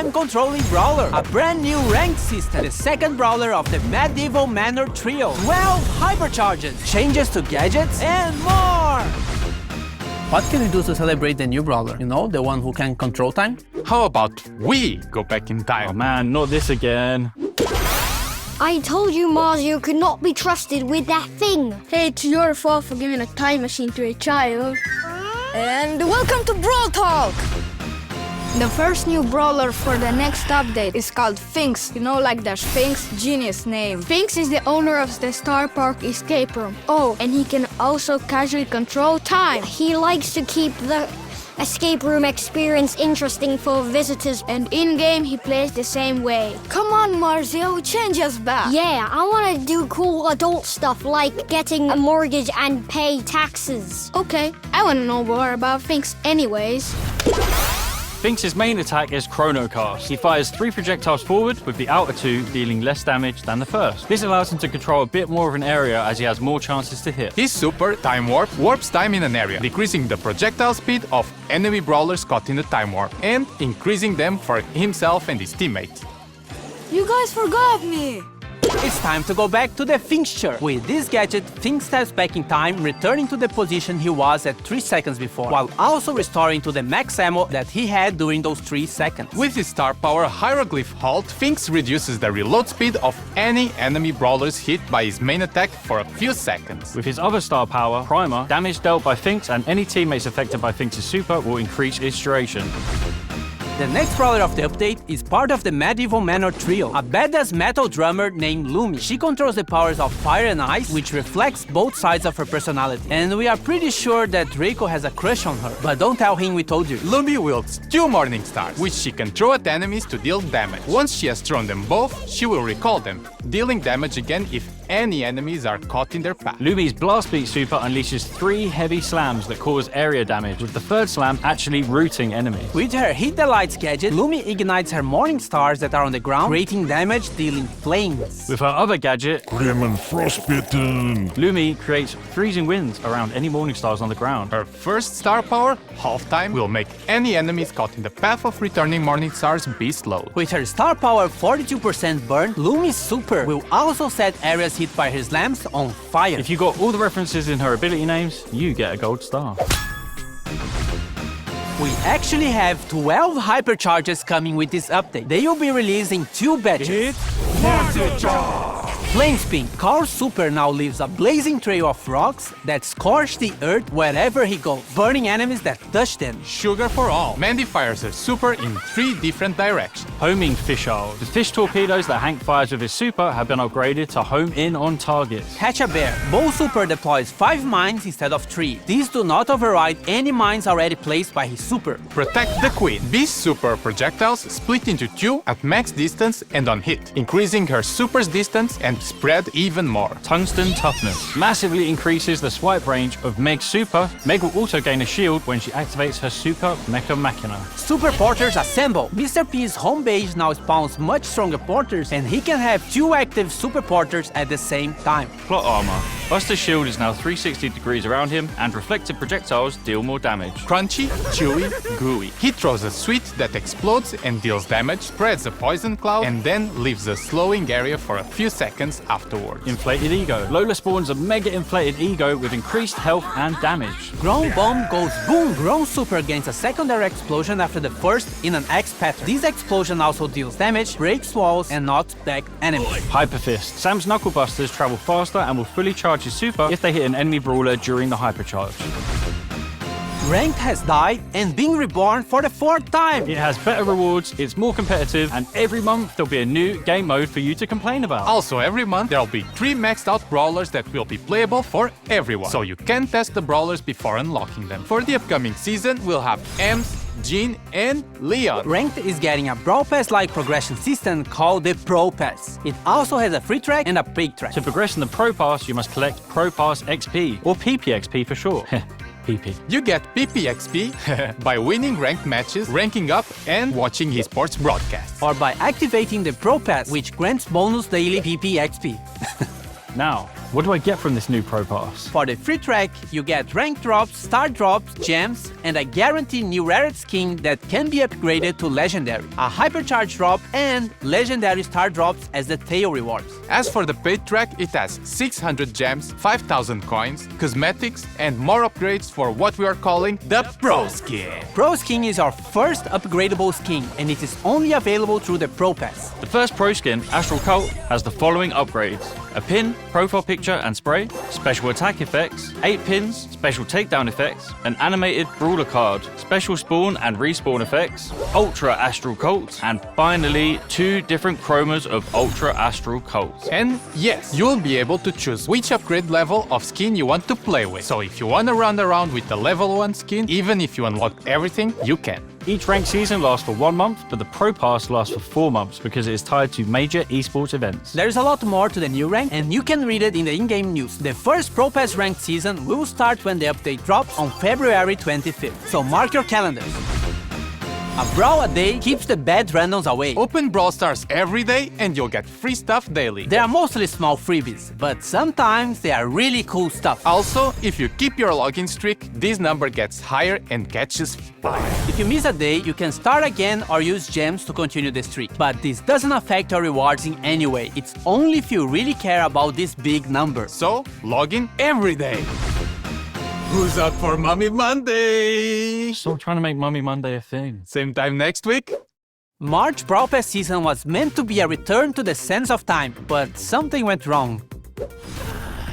time-controlling brawler, a brand new ranked system, the second brawler of the medieval manor trio, 12 hypercharges, changes to gadgets, and more! What can we do to celebrate the new brawler? You know, the one who can control time? How about we go back in time? Oh man, not this again. I told you Mario could not be trusted with that thing. Hey, it's your fault for giving a time machine to a child. And welcome to Brawl Talk! The first new brawler for the next update is called Sphinx. You know, like the Sphinx, genius name. Sphinx is the owner of the Star Park escape room. Oh, and he can also casually control time. He likes to keep the escape room experience interesting for visitors. And in-game, he plays the same way. Come on, Marzio, change us back. Yeah, I want to do cool adult stuff like getting a mortgage and pay taxes. Okay, I want to know more about Sphinx anyways. Sphinx's main attack is Chrono Cast. He fires 3 projectiles forward, with the outer 2 dealing less damage than the first. This allows him to control a bit more of an area as he has more chances to hit. His super, Time Warp, warps time in an area, decreasing the projectile speed of enemy brawlers caught in the Time Warp, and increasing them for himself and his teammates. You guys forgot me! It's time to go back to the fixture. With this gadget, Sphinx steps back in time, returning to the position he was at 3 seconds before, while also restoring to the max ammo that he had during those 3 seconds. With his star power Hieroglyph Halt, Sphinx reduces the reload speed of any enemy brawlers hit by his main attack for a few seconds. With his other star power, Primer, damage dealt by Sphinx and any teammates affected by Sphinx's super will increase its duration. The next brawler of the update is part of the medieval manor trio, a badass metal drummer named Lumi. She controls the powers of fire and ice, which reflects both sides of her personality. And we are pretty sure that Draco has a crush on her, but don't tell him we told you. Lumi wields 2 Morning Stars, which she can throw at enemies to deal damage. Once she has thrown them both, she will recall them, dealing damage again if any enemies are caught in their path. Lumi's Blast Beat super unleashes 3 heavy slams that cause area damage, with the third slam actually rooting enemies. With her Hit the Lights gadget, Lumi ignites her morning stars that are on the ground, creating damage, dealing flames. With her other gadget, Grim and Frostbitten, Lumi creates freezing winds around any morning stars on the ground. Her first star power, Half Time, will make any enemies caught in the path of returning morning stars be slowed. With her star power 42% burn, Lumi's super will also set areas hit by her slams on fire. If you got all the references in her ability names, you get a gold star. We actually have 12 hypercharges coming with this update. They will be released in 2 batches. Flame Spin. Carl's super now leaves a blazing trail of rocks that scorch the earth wherever he goes, burning enemies that touch them. Sugar for all. Mandy fires her super in 3 different directions. Homing Fisheye. The fish torpedoes that Hank fires with his super have been upgraded to home in on targets. Catch a Bear. Bull super deploys 5 mines instead of 3. These do not override any mines already placed by his super. Protect the Queen. Beast's super projectiles split into 2 at max distance and on hit, increasing her super's distance and spread even more. Tungsten Toughness massively increases the swipe range of Meg's super. Meg will also gain a shield when she activates her super Mecha Machina. Super Porters Assemble. Mr. P's home base now spawns much stronger porters, and he can have 2 active Super Porters at the same time. Plot armor. Buster's shield is now 360 degrees around him, and reflected projectiles deal more damage. Crunchy, chewy, gooey. He throws a sweet that explodes and deals damage, spreads a poison cloud, and then leaves a slowing area for a few seconds afterwards. Inflated Ego. Lola spawns a mega inflated ego with increased health and damage. Ground Bomb goes boom! Ground super gains a secondary explosion after the first in an X pattern. This explosion also deals damage, breaks walls, and knocks back enemies. Hyper Fist. Sam's Knuckle Busters travel faster and will fully charge his super if they hit an enemy brawler during the hypercharge. Ranked has died and been reborn for the 4th time! It has better rewards, it's more competitive, and every month there'll be a new game mode for you to complain about. Also, every month there'll be 3 maxed out brawlers that will be playable for everyone, so you can test the brawlers before unlocking them. For the upcoming season, we'll have Ems, Jean, and Leon. Ranked is getting a Brawl Pass-like progression system called the Pro Pass. It also has a free track and a paid track. To progress in the Pro Pass, you must collect Pro Pass XP, or PPXP for short. PP. You get PPXP by winning ranked matches, ranking up, and watching esports broadcasts. Or by activating the Pro Pass, which grants bonus daily PPXP. Now, What do I get from this new Pro Pass? For the free track, you get rank drops, star drops, gems, and a guaranteed new rare skin that can be upgraded to legendary, a hypercharge drop, and legendary star drops as the tail rewards. As for the paid track, it has 600 gems, 5,000 coins, cosmetics, and more upgrades for what we are calling the Pro Skin. Pro Skin is our first upgradable skin, and it is only available through the Pro Pass. The first Pro Skin, Astral Cult, has the following upgrades: a pin, profile picture and spray, special attack effects, 8 pins, special takedown effects, an animated brawler card, special spawn and respawn effects, Ultra Astral Cult, and finally 2 different chromas of Ultra Astral Cult. And yes, you'll be able to choose which upgrade level of skin you want to play with. So if you want to run around with the level 1 skin, even if you unlock everything, you can. Each ranked season lasts for 1 month, but the Pro Pass lasts for 4 months because it is tied to major esports events. There's a lot more to the new rank, and you can read it in the in-game news. The first Pro Pass ranked season will start when the update drops on February 25th, so mark your calendars. A Brawl a day keeps the bad randoms away. Open Brawl Stars every day and you'll get free stuff daily. They are mostly small freebies, but sometimes they are really cool stuff. Also, if you keep your login streak, this number gets higher and catches fire. If you miss a day, you can start again or use gems to continue the streak. But this doesn't affect your rewards in any way. It's only if you really care about this big number. So, log in every day. Who's up for Mummy Monday? Stop trying to make Mummy Monday a thing. Same time next week? March Brawl Pass season was meant to be a return to the sense of time, but something went wrong.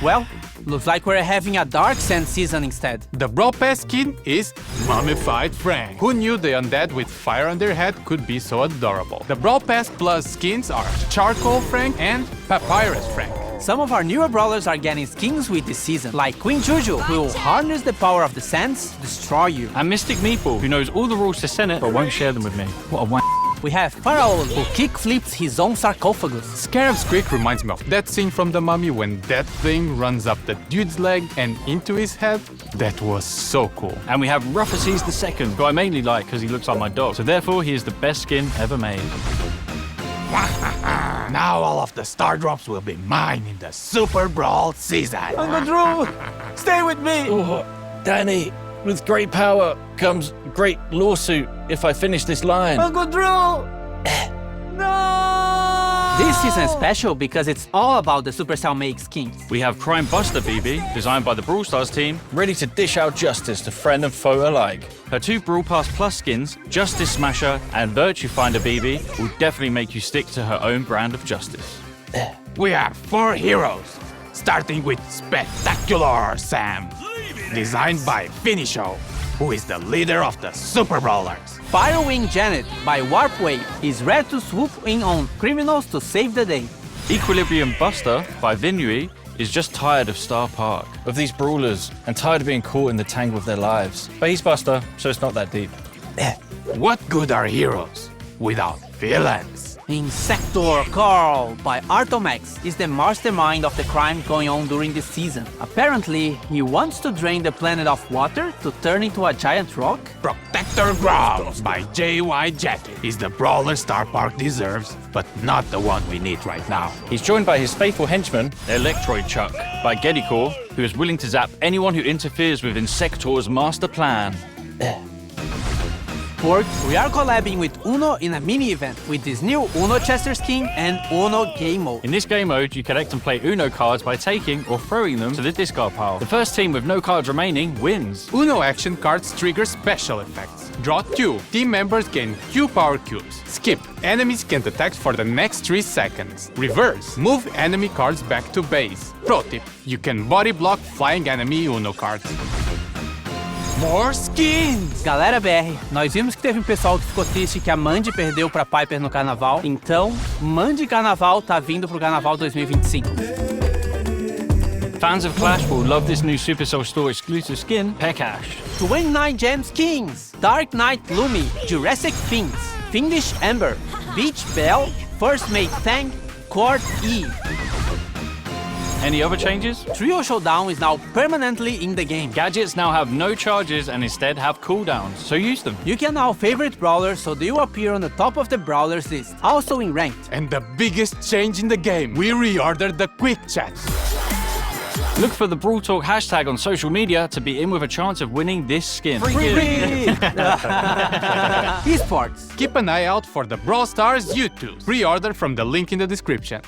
Well, looks like we're having a Dark Sand season instead. The Brawl Pass skin is Mummified Frank. Who knew the undead with fire on their head could be so adorable? The Brawl Pass Plus skins are Charcoal Frank and Papyrus Frank. Some of our newer brawlers are getting skins with this season, like Queen Juju, who will harness the power of the sands to destroy you. And Mystic Meatball, who knows all the rules to Senate but won't share them with me. What a wank. We have Pharaoh, who kick flips his own sarcophagus. Scarab's Creek reminds me of that scene from The Mummy when that thing runs up the dude's leg and into his head. That was so cool. And we have Ruffaces II, who I mainly like because he looks like my dog. So therefore, he is the best skin ever made. Now all of the star drops will be mine in the Super Brawl season. Uncle Drew, stay with me! Oh, Danny, with great power comes great lawsuit if I finish this line. Uncle Drew! No! This season is special because it's all about the Supercell make skins. We have Crime Buster BB, designed by the Brawl Stars team, ready to dish out justice to friend and foe alike. Her 2 Brawl Pass Plus skins, Justice Smasher and Virtue Finder BB, will definitely make you stick to her own brand of justice. We have 4 heroes, starting with Spectacular Sam, designed by Finisho, who is the leader of the Super Brawlers. Firewing Janet by Warpwave is ready to swoop in on criminals to save the day. Equilibrium Buster by Vinui is just tired of Star Park, of these brawlers, and tired of being caught in the tangle of their lives. But he's Buster, so it's not that deep. What good are heroes without villains? Insector Carl by Artomax is the mastermind of the crime going on during this season. Apparently, he wants to drain the planet of water to turn into a giant rock. Protector Growls by JY Jacket is the brawler Star Park deserves, but not the one we need right now. He's joined by his faithful henchman, Electroid Chuck, by Geddycore, who is willing to zap anyone who interferes with Insector's master plan. We are collabing with Uno in a mini-event with this new Uno Chester skin and Uno Game Mode. In this game mode, you collect and play Uno cards by taking or throwing them to the discard pile. The first team with no cards remaining wins. Uno action cards trigger special effects. Draw 2. Team members gain Q power cubes. Skip. Enemies can't attack for the next 3 seconds. Reverse. Move enemy cards back to base. Pro tip. You can body block flying enemy Uno cards. More skins! Galera BR, nós vimos que teve um pessoal que ficou triste que a Mandy perdeu pra Piper no carnaval, então Mandy Carnaval tá vindo pro Carnaval 2025. Fans of Clash will love this new Supercell Store exclusive skin, Pekash. 29 Gem skins: Dark Knight Lumi, Jurassic Fins, Fiendish Ember, Beach Belle, First Mate Fang, Court E. Any other changes? Trio Showdown is now permanently in the game. Gadgets now have no charges and instead have cooldowns, so use them. You can now favorite brawlers so they will appear on the top of the brawlers list, also in ranked. And the biggest change in the game, we reordered the quick chat. Look for the Brawl Talk hashtag on social media to be in with a chance of winning this skin. Esports. Keep an eye out for the Brawl Stars YouTube. Pre-order from the link in the description.